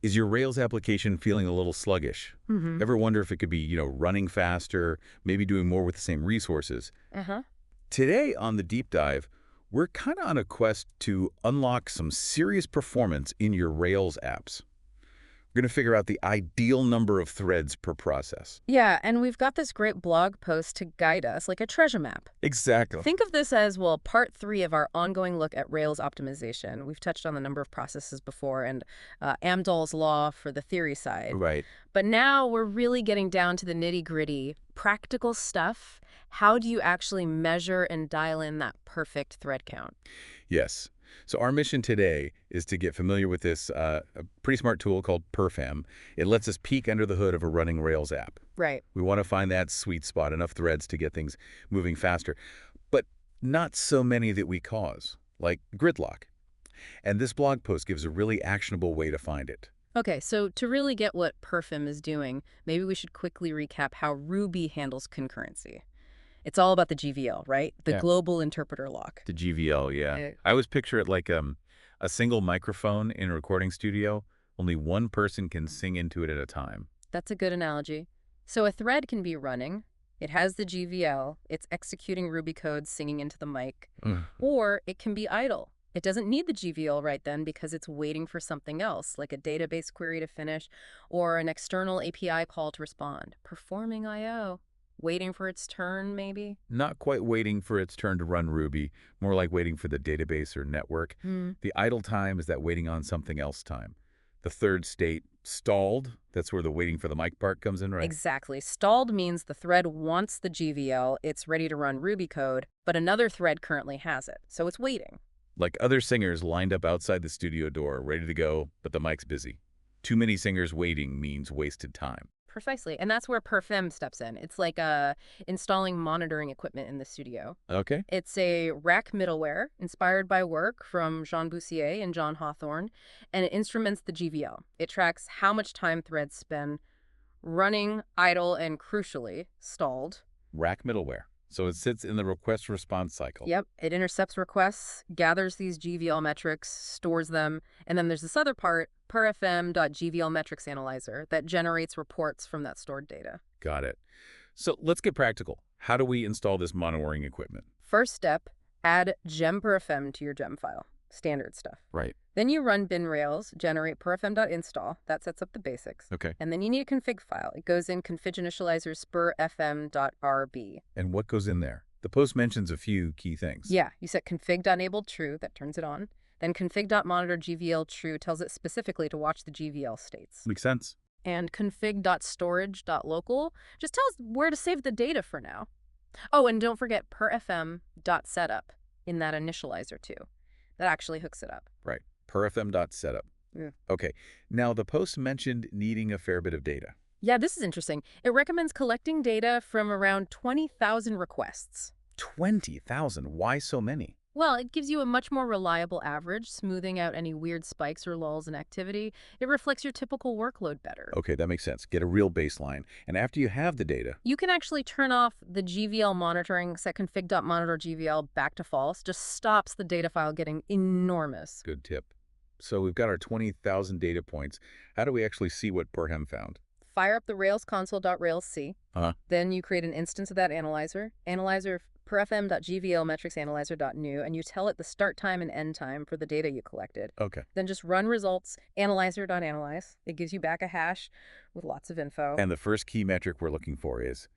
Is your Rails application feeling a little sluggish? Mm-hmm. Ever wonder if it could be, running faster, maybe doing more with the same resources? Uh-huh. Today on the deep dive, we're kind of on a quest to unlock some serious performance in your Rails apps. We're going to figure out the ideal number of threads per process. Yeah, and we've got this great blog post to guide us, like a treasure map. Exactly. Think of this as, well, part 3 of our ongoing look at Rails optimization. We've touched on the number of processes before and Amdahl's law for the theory side. Right. But now we're really getting down to the nitty-gritty, practical stuff. How do you actually measure and dial in that perfect thread count? Yes. So our mission today is to get familiar with this a pretty smart tool called Perfm. It lets us peek under the hood of a running Rails app. Right. We want to find that sweet spot, enough threads to get things moving faster, but not so many that we cause, like gridlock. And this blog post gives a really actionable way to find it. Okay, so to really get what Perfm is doing, maybe we should quickly recap how Ruby handles concurrency. It's all about the GVL, right? The Yeah. global interpreter lock. The GVL, yeah. Uh, I always picture it like a single microphone in a recording studio. Only one person can sing into it at a time. That's a good analogy. So a thread can be running, it has the GVL, it's executing Ruby code singing into the mic, Ugh. or it can be idle. It doesn't need the GVL right then because it's waiting for something else, like a database query to finish or an external API call to respond. Performing I/O. Waiting for its turn, maybe? Not quite waiting for its turn to run Ruby, more like waiting for the database or network. The idle time is that waiting on something else time. The third state, stalled, that's where the waiting for the mic part comes in, right? Exactly. Stalled means the thread wants the GVL, it's ready to run Ruby code, but another thread currently has it, so it's waiting. Like other singers lined up outside the studio door, ready to go, but the mic's busy. Too many singers waiting means wasted time. Precisely. And that's where Perfm steps in. It's like installing monitoring equipment in the studio. Okay. It's a rack middleware inspired by work from Jean Boussier and John Hawthorne, and it instruments the GVL. It tracks how much time threads spend running, idle, and crucially, stalled. Rack middleware. So it sits in the request-response cycle. Yep, it intercepts requests, gathers these GVL metrics, stores them, and then there's this other part, perfm.gvl metrics analyzer, that generates reports from that stored data. Got it. So let's get practical. How do we install this monitoring equipment? First step, add gem.perfm to your gem file. Standard stuff. Right. Then you run bin rails, generate perfm.install. That sets up the basics. Okay. And then you need a config file. It goes in config initializer spurfm.rb. And what goes in there? The post mentions a few key things. Yeah, you set config.enabled true, that turns it on. Then config.monitor GVL true tells it specifically to watch the GVL states. Makes sense. And config.storage.local just tells where to save the data for now. Oh, and don't forget perfm.setup in that initializer too. That actually hooks it up. Right. perfm.setup. Yeah. Okay. Now, the post mentioned needing a fair bit of data. Yeah, this is interesting. It recommends collecting data from around 20,000 requests. 20,000. Why so many? Well, it gives you a much more reliable average, smoothing out any weird spikes or lulls in activity. It reflects your typical workload better. Okay, that makes sense. Get a real baseline. And after you have the data, You can actually turn off the GVL monitoring, set config.monitor GVL back to false. Just stops the data file getting enormous. good tip. So we've got our 20,000 data points. How do we actually see what Perfm found? Fire up the Rails console.railsc. Uh-huh. Then you create an instance of that analyzer. Analyzer perfm.gvl metrics analyzer.new, and you tell it the start time and end time for the data you collected. Okay. Then just run results analyzer.analyze. It gives you back a hash with lots of info. And the first key metric we're looking for is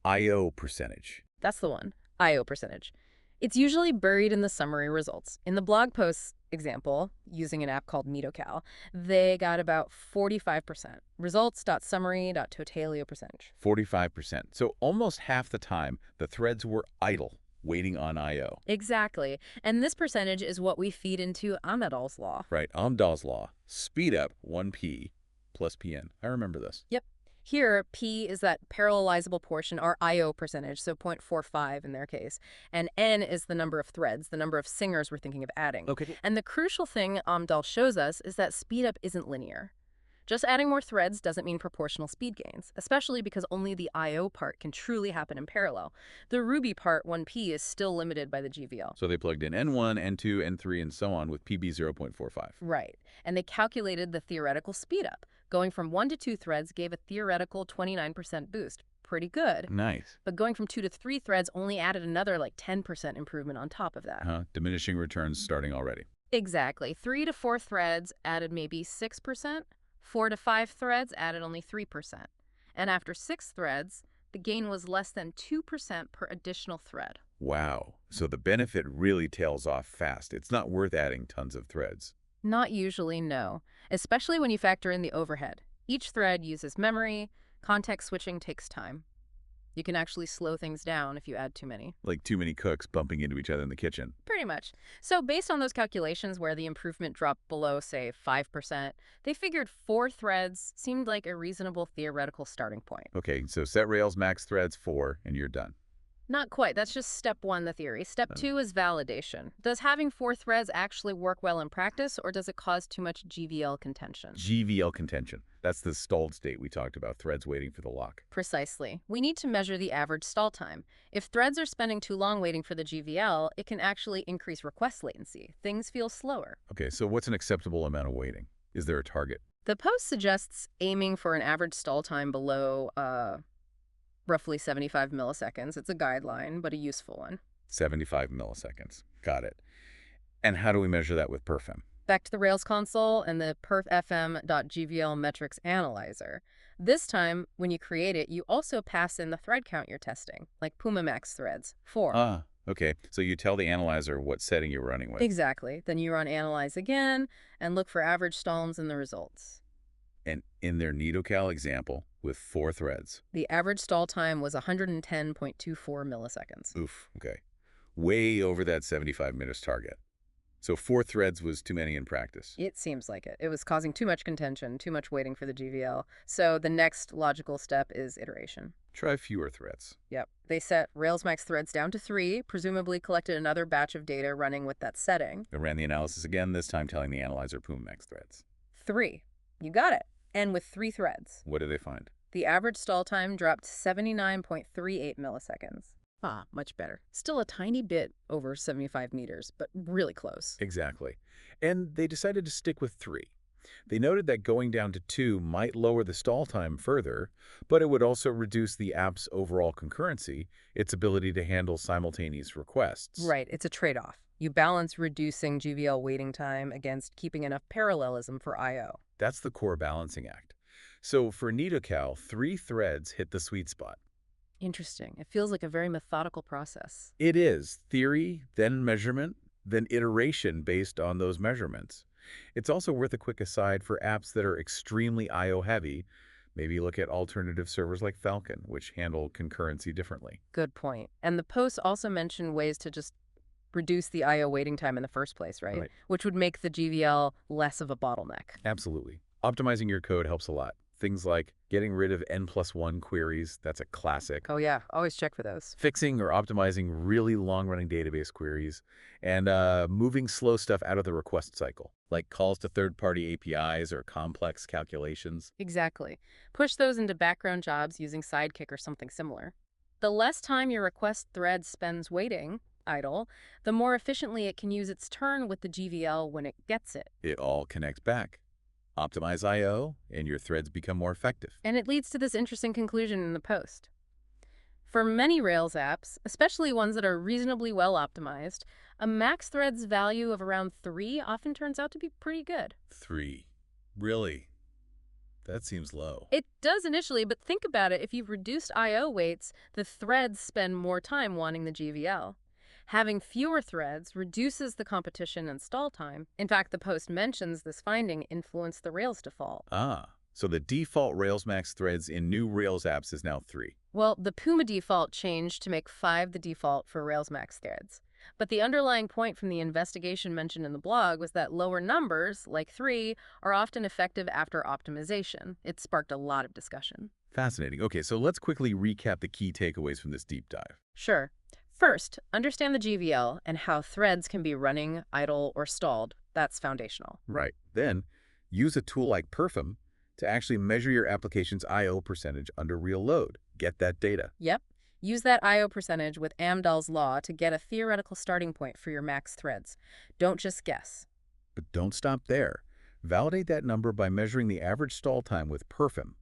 I/O percentage. That's the one, I/O percentage. It's usually buried in the summary results. In the blog post example, using an app called MeetoCal, they got about 45%. Results.summary.totalio percentage. 45%. So almost half the time, the threads were idle, waiting on I/O. Exactly. And this percentage is what we feed into Amdahl's law. Right, Amdahl's law. Speed up 1p plus pn. I remember this. Yep. Here, P is that parallelizable portion, or I/O percentage, so 0.45 in their case. And N is the number of threads, the number of singers we're thinking of adding. Okay. And the crucial thing Amdahl shows us is that speedup isn't linear. Just adding more threads doesn't mean proportional speed gains, especially because only the I/O part can truly happen in parallel. The Ruby part, 1p, is still limited by the GVL. So they plugged in N1, N2, N3, and so on with PB 0.45. Right. And they calculated the theoretical speed up. Going from 1 to 2 threads gave a theoretical 29% boost. Pretty good. Nice. But going from 2 to 3 threads only added another 10% improvement on top of that. Diminishing returns starting already. Exactly. 3 to 4 threads added maybe 6%. 4 to 5 threads added only 3%. And after 6 threads, the gain was less than 2% per additional thread. Wow. So the benefit really tails off fast. It's not worth adding tons of threads. Not usually, no. Especially when you factor in the overhead. Each thread uses memory. Context switching takes time. You can actually slow things down if you add too many. Like too many cooks bumping into each other in the kitchen. Pretty much. So based on those calculations where the improvement dropped below, say, 5%, they figured 4 threads seemed like a reasonable theoretical starting point. Okay, so set Rails max threads 4 and you're done. Not quite. That's just step 1, the theory. Step 2 is validation. Does having 4 threads actually work well in practice, or does it cause too much GVL contention? GVL contention. That's the stalled state we talked about, threads waiting for the lock. Precisely. We need to measure the average stall time. If threads are spending too long waiting for the GVL, it can actually increase request latency. Things feel slower. Okay, so what's an acceptable amount of waiting? Is there a target? The post suggests aiming for an average stall time below, roughly 75 milliseconds. It's a guideline, but a useful one. 75 milliseconds. Got it. And how do we measure that with Perfm? Back to the Rails console and the perfm.gvl metrics analyzer. This time, when you create it, you also pass in the thread count you're testing, like Puma Max threads, 4. Okay. So you tell the analyzer what setting you're running with. Exactly. Then you run analyze again and look for average stalls in the results. And in their NitoCal example, with 4 threads. The average stall time was 110.24 milliseconds. Oof, okay. Way over that 75 minutes target. So 4 threads was too many in practice. It seems like it. It was causing too much contention, too much waiting for the GVL. So the next logical step is iteration. Try fewer threads. Yep. They set Rails max threads down to 3, presumably collected another batch of data running with that setting. They ran the analysis again, this time telling the analyzer Puma Max threads. 3. You got it. And with 3 threads. What did they find? The average stall time dropped 79.38 milliseconds. Much better. Still a tiny bit over 75 meters, but really close. Exactly. And they decided to stick with 3. They noted that going down to 2 might lower the stall time further, but it would also reduce the app's overall concurrency, its ability to handle simultaneous requests. Right, it's a trade-off. You balance reducing GVL waiting time against keeping enough parallelism for I/O. That's the core balancing act. So for NitoCal, 3 threads hit the sweet spot. Interesting. It feels like a very methodical process. It is theory, then measurement, then iteration based on those measurements. It's also worth a quick aside for apps that are extremely I/O heavy. Maybe look at alternative servers like Falcon, which handle concurrency differently. Good point. And the posts also mention ways to just reduce the I/O waiting time in the first place, right? Which would make the GVL less of a bottleneck. Absolutely. Optimizing your code helps a lot. Things like getting rid of N+1 queries, that's a classic. Oh yeah, always check for those. Fixing or optimizing really long-running database queries, and moving slow stuff out of the request cycle, like calls to third-party APIs or complex calculations. Exactly. Push those into background jobs using Sidekick or something similar. The less time your request thread spends waiting, idle, the more efficiently it can use its turn with the GVL when it gets it. It all connects back. Optimize I/O, and your threads become more effective. And it leads to this interesting conclusion in the post. For many Rails apps, especially ones that are reasonably well optimized, a max threads value of around 3 often turns out to be pretty good. 3. Really? That seems low. It does initially, but think about it. If you've reduced I/O waits, the threads spend more time wanting the GVL. Having fewer threads reduces the competition and stall time. In fact, the post mentions this finding influenced the Rails default. So the default Rails max threads in new Rails apps is now 3. Well, the Puma default changed to make 5 the default for Rails max threads. But the underlying point from the investigation mentioned in the blog was that lower numbers, like 3, are often effective after optimization. It sparked a lot of discussion. Fascinating. Okay, so let's quickly recap the key takeaways from this deep dive. Sure. First, understand the GVL and how threads can be running, idle, or stalled. That's foundational. Right. Then, use a tool like Perfm to actually measure your application's I/O percentage under real load. Get that data. Yep. Use that I/O percentage with Amdahl's law to get a theoretical starting point for your max threads. Don't just guess. But don't stop there. Validate that number by measuring the average stall time with Perfm.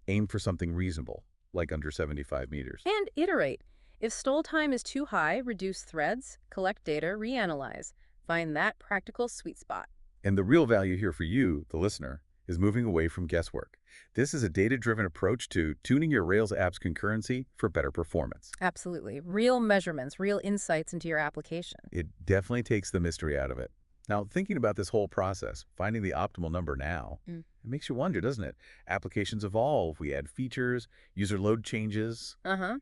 Aim for something reasonable, like under 75 meters. And iterate. If stall time is too high, reduce threads, collect data, reanalyze. Find that practical sweet spot. And the real value here for you, the listener, is moving away from guesswork. This is a data-driven approach to tuning your Rails app's concurrency for better performance. Absolutely. Real measurements, real insights into your application. It definitely takes the mystery out of it. Now, thinking about this whole process, finding the optimal number now, it makes you wonder, doesn't it? Applications evolve, we add features, user load changes. Uh-huh.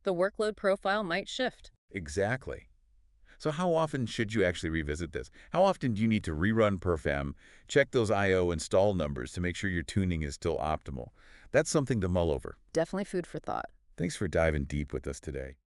The workload profile might shift. Exactly. So how often should you actually revisit this? How often do you need to rerun Perfm, check those I/O and stall numbers to make sure your tuning is still optimal? That's something to mull over. Definitely food for thought. Thanks for diving deep with us today.